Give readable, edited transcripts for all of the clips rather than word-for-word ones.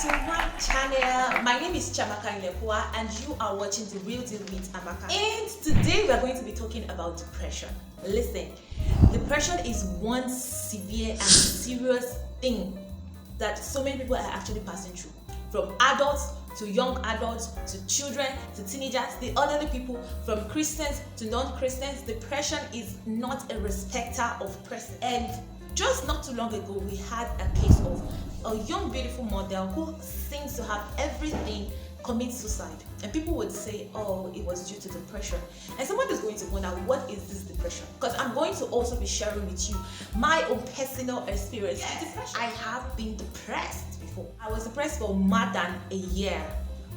to my channel. My name is Chiamaka and you are watching The Real Deal with Amaka. And today we are going to be talking about depression. Listen, depression is one severe and serious thing that so many people are actually passing through. From adults to young adults to children to teenagers, the elderly people, from Christians to non-Christians. Depression is not a respecter of person. And just not too long ago, we had a case of a young beautiful model who seems to have everything commit suicide, and people would say, oh, it was due to depression. And someone is going to wonder, what is this depression? Because I'm going to also be sharing with you my own personal experience with depression. I have been depressed before. I was depressed for more than a year,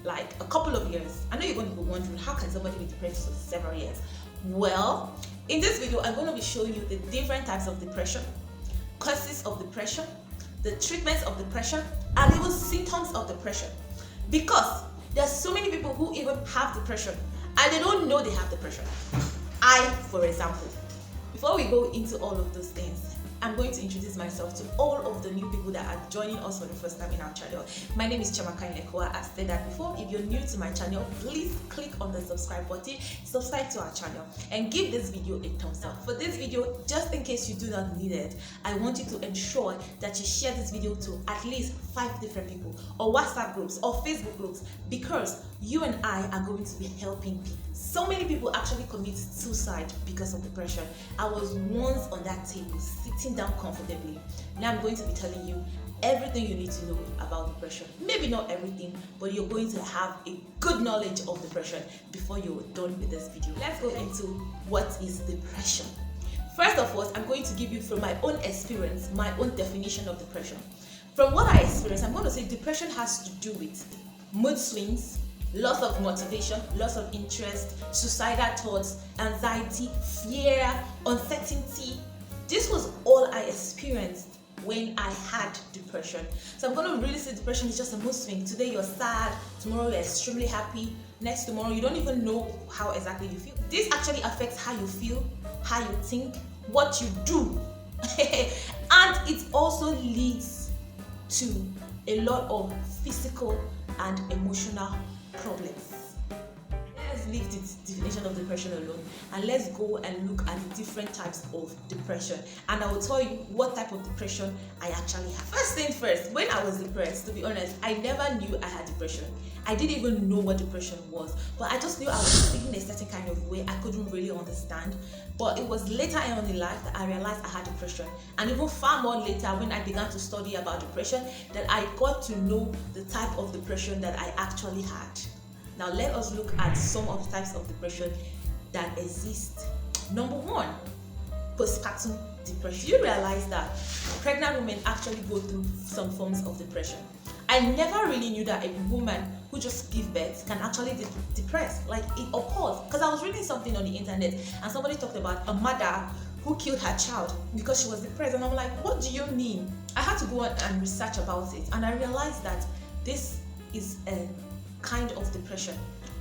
like a couple of years. I know you're going to be wondering, how can somebody be depressed for several years? Well, in this video, I'm going to be showing you the different types of depression, causes of depression, the treatments of depression, and even symptoms of depression. Because there's so many people who even have depression and they don't know they have depression. I, for example, before we go into all of those things, I'm going to introduce myself to all of the new people that are joining us for the first time in our channel. My name is Chiamaka. I've said that before. If you're new to my channel, please click on the subscribe button, subscribe to our channel, and give this video a thumbs up. For this video, just in case you do not need it, I want you to ensure that you share this video to at least 5 different people, or WhatsApp groups, or Facebook groups, because you and I are going to be helping people. So many people actually commit suicide because of depression. I was once on that table, sitting down comfortably. Now I'm going to be telling you everything you need to know about depression. Maybe not everything, but you're going to have a good knowledge of depression before you're done with this video. Let's go into what is depression. First of all, I'm going to give you, from my own experience, my own definition of depression. From what I experienced, I'm going to say depression has to do with mood swings, loss of motivation, loss of interest, suicidal thoughts, anxiety, fear, uncertainty. This was all I experienced when I had depression. So I'm going to really say depression is just a mood swing. Today you're sad, tomorrow you're extremely happy, next tomorrow you don't even know how exactly you feel. This actually affects how you feel, how you think, what you do. And it also leads to a lot of physical and emotional problems. Let's leave the definition of depression alone and let's go and look at the different types of depression, and I will tell you what type of depression I actually have. First thing first, when I was depressed, to be honest, I never knew I had depression. I didn't even know what depression was, but I just knew I was feeling a certain kind of way I couldn't really understand. But it was later on in life that I realized I had depression, and even far more later when I began to study about depression, that I got to know the type of depression that I actually had. Now let us look at some of the types of depression that exist. Number 1, postpartum depression. You realize that pregnant women actually go through some forms of depression. I never really knew that a woman who just gives birth can actually be depressed. Like, it occurs. Because I was reading something on the internet and somebody talked about a mother who killed her child because she was depressed. And I'm like, what do you mean? I had to go and research about it, and I realized that this is a kind of depression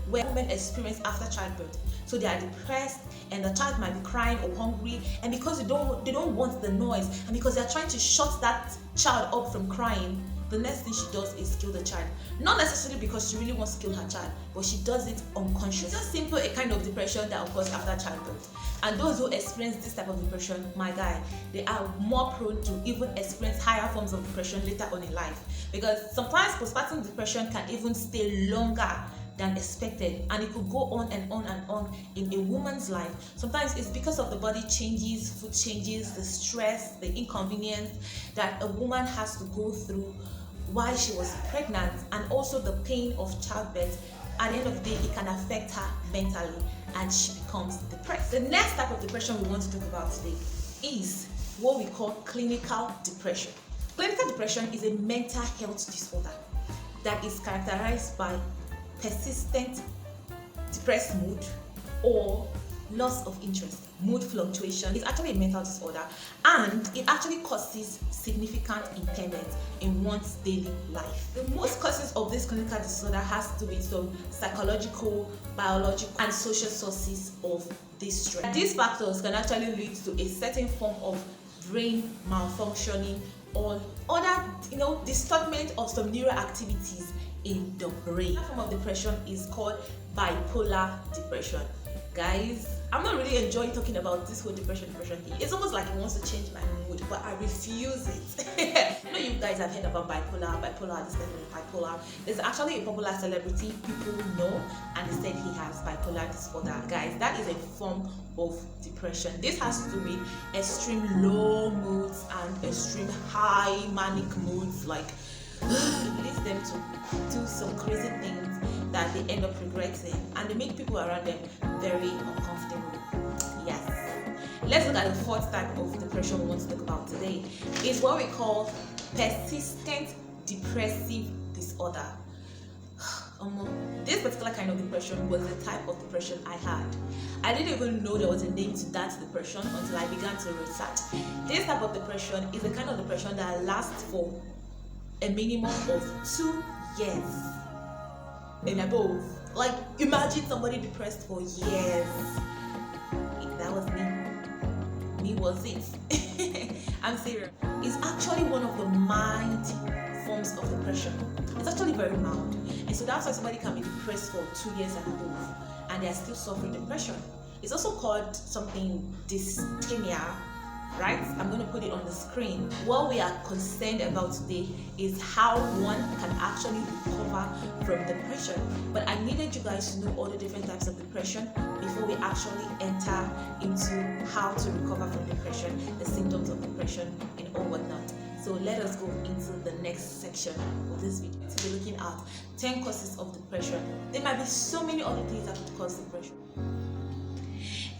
where women experience after childbirth. So they are depressed, and the child might be crying or hungry, and because they don't want the noise, and because they're trying to shut that child up from crying, the next thing she does is kill the child. Not necessarily because she really wants to kill her child, but she does it unconsciously. It's just simply a kind of depression that occurs after childbirth. And those who experience this type of depression, my guy, they are more prone to even experience higher forms of depression later on in life. Because sometimes postpartum depression can even stay longer than expected, and it could go on and on and on in a woman's life. Sometimes it's because of the body changes, food changes, the stress, the inconvenience that a woman has to go through while she was pregnant, and also the pain of childbirth. At the end of the day, it can affect her mentally and she becomes depressed. The next type of depression we want to talk about today is what we call clinical depression. Clinical depression is a mental health disorder that is characterized by persistent depressed mood or loss of interest, mood fluctuation. It's actually a mental disorder, and it actually causes significant impairment in one's daily life. The most causes of this clinical disorder has to do with some psychological, biological, and social sources of this stress. These factors can actually lead to a certain form of brain malfunctioning or other, distortment of some neural activities in the brain. That form of depression is called bipolar depression. Guys, I'm not really enjoying talking about this whole depression thing. It's almost like it wants to change my mood, but I refuse it. I know you guys have heard about bipolar, this person is bipolar. There's actually a popular celebrity people know, and they said he has bipolar disorder. Guys, that is a form of depression. This has to do with extreme low moods and extreme high manic moods, like it leads them to do some crazy things that they end up regretting, and they make people around them very uncomfortable. Yes. Let's look at the fourth type of depression we want to talk about today. It's what we call persistent depressive disorder. This particular kind of depression was the type of depression I had. I didn't even know there was a name to that depression until I began to research. This type of depression is the kind of depression that lasts for a minimum of 2 years and above. Like, imagine somebody depressed for years. That was me was it. I'm serious. It's actually one of the mild forms of depression. It's actually very mild, and so that's why somebody can be depressed for 2 years and above and they are still suffering depression. It's also called something dysthymia, right? I'm going to put it on the screen. What we are concerned about today is how one can actually recover from depression. But I needed you guys to know all the different types of depression before we actually enter into how to recover from depression, the symptoms of depression, and all whatnot. So let us go into the next section of this video. To be looking at 10 causes of depression. There might be so many other things that could cause depression.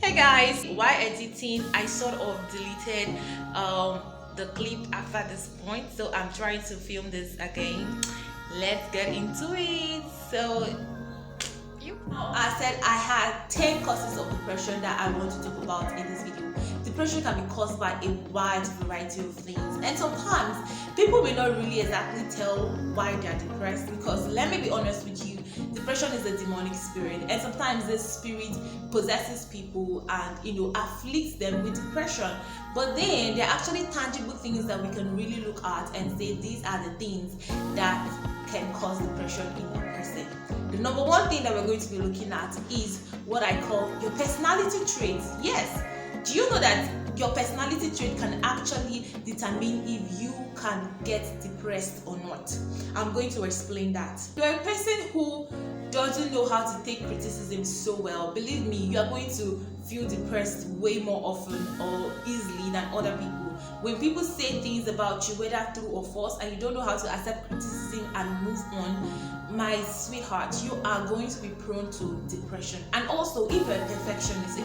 Hey guys, while editing I sort of deleted the clip after this point, so I'm trying to film this again. Let's get into it. So I said I had 10 causes of depression that I want to talk about in this video. Depression can be caused by a wide variety of things, and sometimes people may not really exactly tell why they are depressed, because let me be honest with you, depression is a demonic spirit, and sometimes this spirit possesses people and afflicts them with depression. But then there are actually tangible things that we can really look at and say these are the things that can cause depression in a person. The number one thing that we're going to be looking at is what I call your personality traits. Yes, do you know that your personality trait can actually determine if you can get depressed or not? I'm going to explain that. You're a person who doesn't know how to take criticism so well. Believe me, you are going to feel depressed way more often or easily than other people. When people say things about you, whether true or false, and you don't know how to accept criticism and move on, my sweetheart, you are going to be prone to depression. And also, if you're a perfectionist,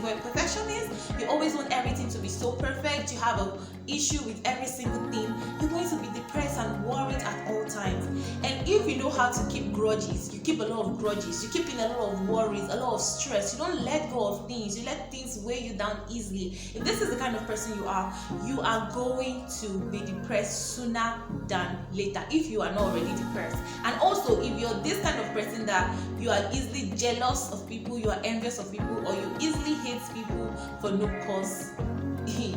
you always want everything to be so perfect, you have an issue with every single thing, you're going to be depressed and worried at all times. And if you know how to keep grudges, you keep a lot of grudges, you keep in a lot of worries, a lot of stress, you don't let go of things, you let things weigh you down easily. If this is the kind of person you are going to be depressed sooner than later if you are not already depressed. And also, if you're this kind of person that you are easily jealous of people, you are envious of people, or you easily hate people for no cause,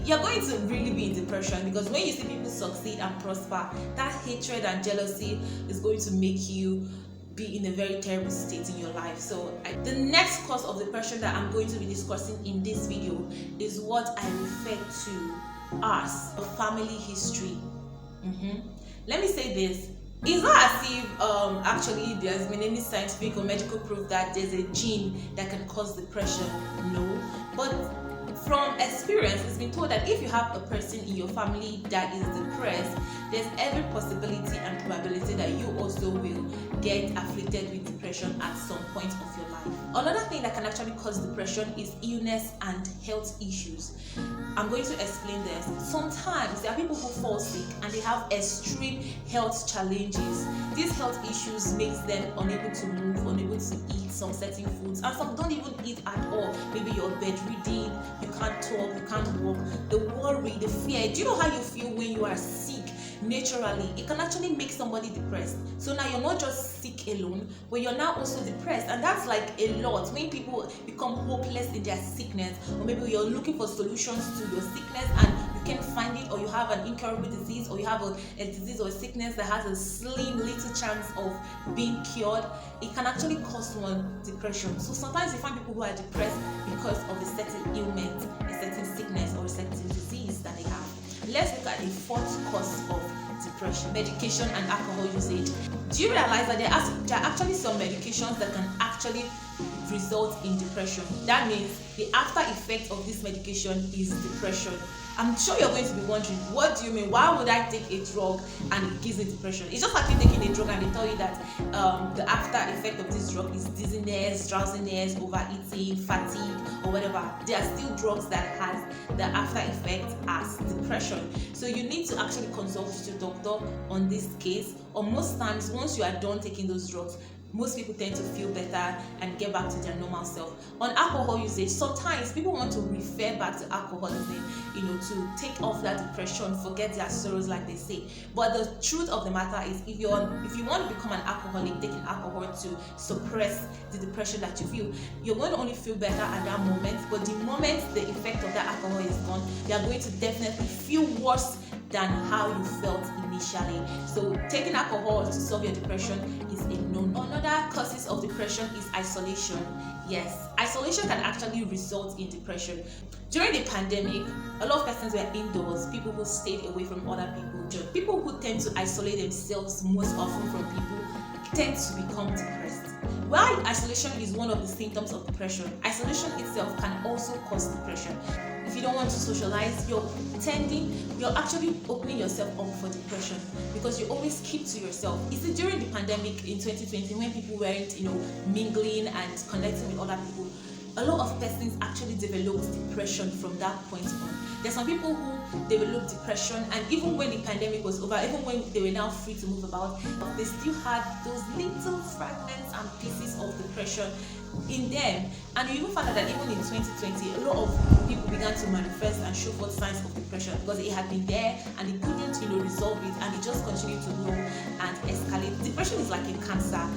you're going to really be in depression, because when you see people succeed and prosper, that hatred and jealousy is going to make you be in a very terrible state in your life. So the next cause of depression that I'm going to be discussing in this video is what I refer to as a family history. Let me say this. It's not as if actually there's been any scientific or medical proof that there's a gene that can cause depression. No. But from experience, it's been told that if you have a person in your family that is depressed, there's every possibility and probability that you also will get afflicted with depression at some point of your life. Another thing that can actually cause depression is illness and health issues. I'm going to explain this. Sometimes there are people who fall sick and they have extreme health challenges. These health issues makes them unable to move, unable to eat some certain foods, and some don't even eat at all. Maybe you're bedridden, you can't talk, you can't walk. The worry, the fear. Do you know how you feel when you are sick? Naturally, it can actually make somebody depressed. So now you're not just sick alone, but you're now also depressed, and that's like a lot. When people become hopeless in their sickness, or maybe you're looking for solutions to your sickness and you can't find it, or you have an incurable disease, or you have a disease or a sickness that has a slim little chance of being cured, it can actually cause one depression. So sometimes you find people who are depressed because of a certain ailment, a certain sickness, or a certain disease that they have. Let's look at the fourth cause of depression: medication and alcohol usage. Do you realize that there are actually some medications that can actually result in depression? That means the after effect of this medication is depression. I'm sure you're going to be wondering, what do you mean? Why would I take a drug and it gives me depression? It's just like you taking a drug and they tell you that the after effect of this drug is dizziness, drowsiness, overeating, fatigue, or whatever. There are still drugs that has the after effect as depression. So you need to actually consult your doctor on this case, or most times once you are done taking those drugs, most people tend to feel better and get back to their normal self. On alcohol usage, sometimes people want to refer back to alcoholism, to take off that depression, forget their sorrows, like they say. But the truth of the matter is, if you want to become an alcoholic, taking alcohol to suppress the depression that you feel, you're going to only feel better at that moment. But the moment the effect of that alcohol is gone, you are going to definitely feel worse than how you felt initially. So taking alcohol to solve your depression is a no-no. Another causes of depression is isolation. Yes, isolation can actually result in depression. During the pandemic, a lot of persons were indoors, people who stayed away from other people. People who tend to isolate themselves most often from people tend to become depressed. While isolation is one of the symptoms of depression, isolation itself can also cause depression. If you don't want to socialize, you're actually opening yourself up for depression, because you always keep to yourself. You see, during the pandemic in 2020, when people weren't, mingling and connecting with other people, a lot of persons actually developed depression from that point on. There's some people who developed depression, and even when the pandemic was over, even when they were now free to move about, they still had those little fragments and pieces of depression in them. And you even found out that even in 2020, a lot of people began to manifest and show forth signs of depression, because it had been there and it couldn't resolve it, and it just continued to grow and escalate. Depression is like a cancer.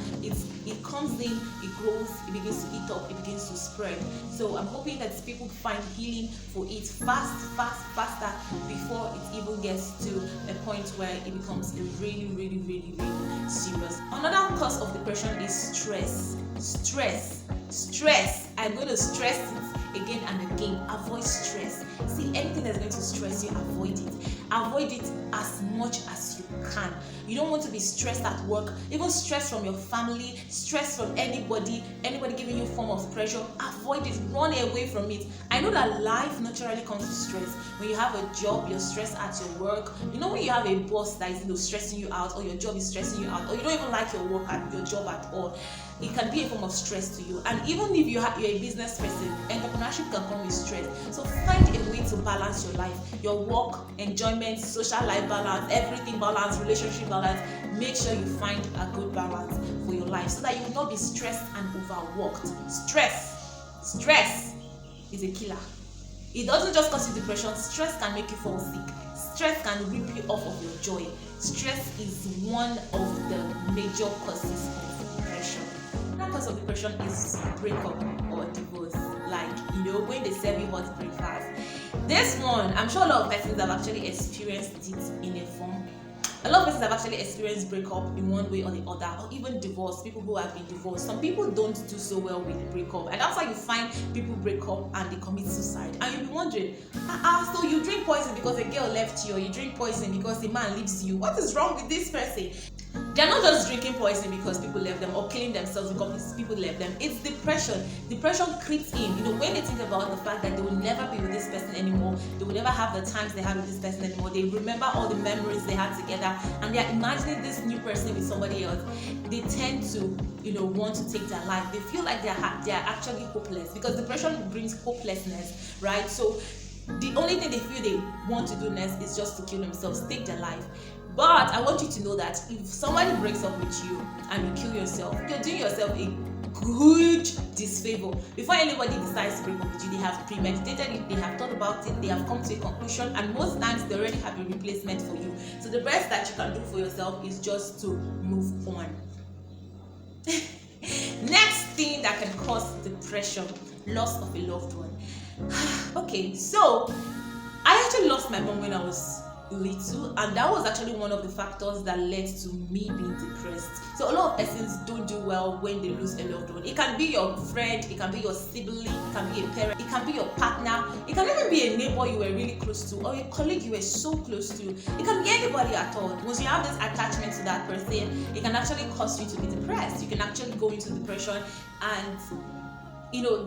It comes in, it grows, it begins to eat up, it begins to spread. So I'm hoping that people find healing for it faster before it even gets to a point where it becomes a really serious. Another cause of depression is stress. I'm going to stress it again and again. Avoid stress. See, anything that's going to stress you, avoid it. Avoid it as much as you can. You don't want to be stressed at work, even stress from your family, stress from anybody giving you a form of pressure. Avoid it. Run away from it. I know that life naturally comes with stress. When you have a job, you're stressed at your work. When you have a boss that is stressing you out, or your job is stressing you out, or you don't even like your work at your job at all, it can be a form of stress to you. And even if you're a business person, entrepreneurship can come with stress. So find a way to balance your life, your work, enjoyment, social life balance, everything balance, relationship balance. Make sure you find a good balance for your life, so that you will not be stressed and overworked. Stress is a killer. It doesn't just cause you depression. Stress can make you fall sick. Stress can rip you off of your joy. Stress is one of the major causes of depression. Another cause of depression is breakup or divorce. Like, when they serve you hot breakfast. This one, I'm sure a lot of persons have actually experienced it in a form. A lot of persons have actually experienced breakup in one way or the other, or even divorce, people who have been divorced. Some people don't do so well with breakup, and that's why you find people break up and they commit suicide. And you'll be wondering, so you drink poison because a girl left you, or you drink poison because a man leaves you. What is wrong with this person? They're not just drinking poison because people left them, or killing themselves because people left them. It's depression. Depression creeps in. When they think about the fact that they will never be with this person anymore, they will never have the times they had with this person anymore. They remember all the memories they had together, and they are imagining this new person with somebody else. They tend to, want to take their life. They feel like they are actually hopeless, because depression brings hopelessness, right? So the only thing they feel they want to do next is just to kill themselves, take their life. But I want you to know that if somebody breaks up with you and you kill yourself, you're doing yourself a huge disfavor. Before anybody decides to break up with you, they have premeditated it, they have thought about it, they have come to a conclusion, and most times they already have a replacement for you. So the best that you can do for yourself is just to move on. Next thing that can cause depression: loss of a loved one. Okay, so I actually lost my mom when I was little, and that was actually one of the factors that led to me being depressed. So a lot of persons don't do well when they lose a loved one. It can be your friend, it can be your sibling, it can be a parent, it can be your partner, it can even be a neighbor you were really close to, or a colleague you were so close to. It can be anybody at all. Once you have this attachment to that person, it can actually cause you to be depressed. You can actually go into depression, and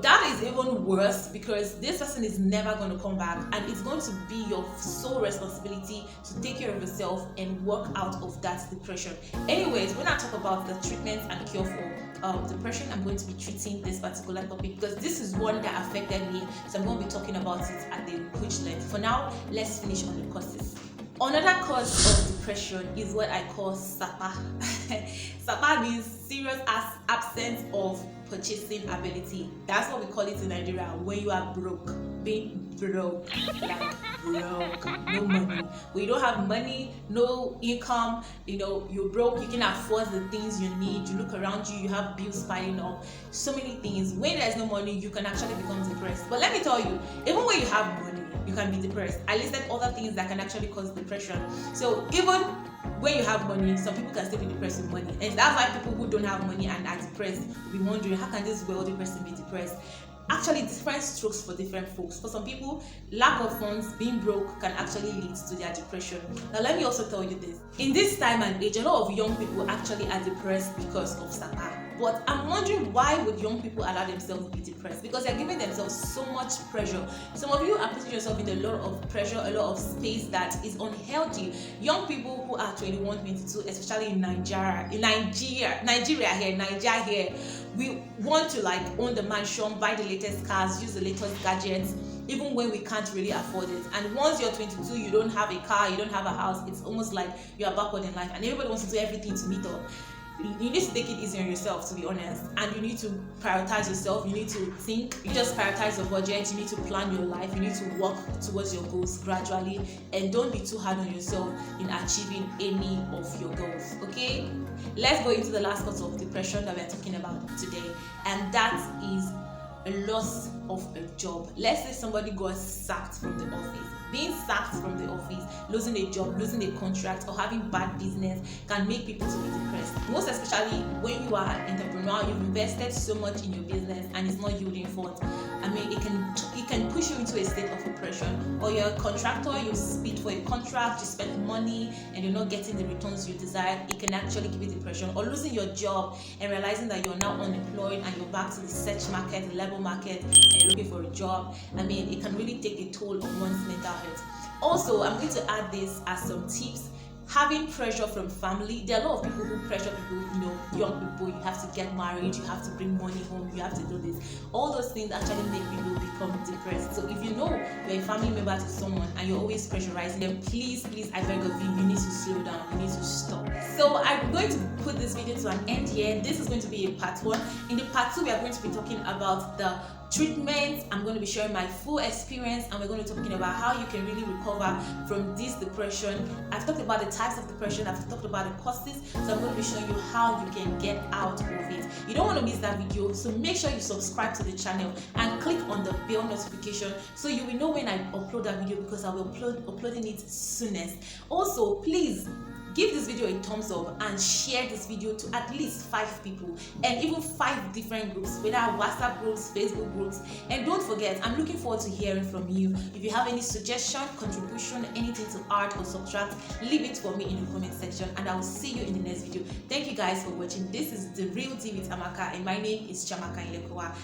that is even worse because this person is never going to come back, and it's going to be your sole responsibility to take care of yourself and work out of that depression. Anyways, when I talk about the treatment and cure for depression, I'm going to be treating this particular topic because this is one that affected me, so I'm going to be talking about it at the huge length. For now, let's finish on the causes. Another cause of depression is what I call SAPA. SAPA means serious absence of purchasing ability. That's what we call it in Nigeria when you are broke. Being broke, like broke, no money. When you don't have money, no income, you're broke, you can afford the things you need. You look around you, you have bills piling up, so many things. When there's no money, you can actually become depressed. But let me tell you, even when you have money, you can be depressed. I listed other things that can actually cause depression. So even when you have money, some people can still be depressed with money. And that's why people who don't have money and are depressed will be wondering, how can this wealthy person be depressed? Actually, different strokes for different folks. For some people, lack of funds, being broke, can actually lead to their depression. Now, let me also tell you this. In this time and age, a lot of young people actually are depressed because of SAPA. But I'm wondering, why would young people allow themselves to be depressed? Because they're giving themselves so much pressure. Some of you are putting yourself in a lot of pressure, a lot of space that is unhealthy. Young people who are 21, 22, especially in Nigeria here, we want to own the mansion, buy the latest cars, use the latest gadgets, even when we can't really afford it. And once you're 22, you don't have a car, you don't have a house, it's almost like you're backward in life, and everybody wants to do everything to meet up. You need to take it easy on yourself, to be honest, and you need to prioritize yourself. You need to think. You just prioritize your budget. You need to plan your life. You need to work towards your goals gradually, and don't be too hard on yourself in achieving any of your goals. Okay, let's go into the last cause of depression that we're talking about today, and that is a loss of a job. Let's say somebody got sacked from the office. Being sacked from the office, losing a job, losing a contract, or having bad business can make people to be depressed. Most especially when you are an entrepreneur, you've invested so much in your business and it's not yielding forth. It can push you into a state of oppression. Or you're a contractor, you bid for a contract, you spend money and you're not getting the returns you desire. It can actually give you depression. Or losing your job and realizing that you're now unemployed and you're back to the search market, the labor market, and you're looking for a job. It can really take a toll on one's mental health. Also, I'm going to add this as some tips. Having pressure from family. There are a lot of people who pressure people, young people. You have to get married, you have to bring money home, you have to do this. All those things actually make people become depressed. So if you know you're a family member to someone and you're always pressurizing them, please, I beg of you, you need to slow down, you need to stop. So I'm going to put this video to an end here. This is going to be a part 1. In the part 2, we are going to be talking about the treatment. I'm going to be sharing my full experience, and we're going to be talking about how you can really recover from this depression. I've talked about the types of depression, I've talked about the causes, so I'm going to be showing you how you can get out of it. You don't want to miss that video, so make sure you subscribe to the channel and click on the bell notification so you will know when I upload that video, because I will be uploading it soonest. Also, please give this video a thumbs up and share this video to at least 5 people, and even 5 different groups, whether WhatsApp groups, Facebook groups. And don't forget, I'm looking forward to hearing from you. If you have any suggestion, contribution, anything to add or subtract, leave it for me in the comment section, and I will see you in the next video. Thank you guys for watching. This is The Real Deal with Amaka, and my name is Chamaka Ilekowa.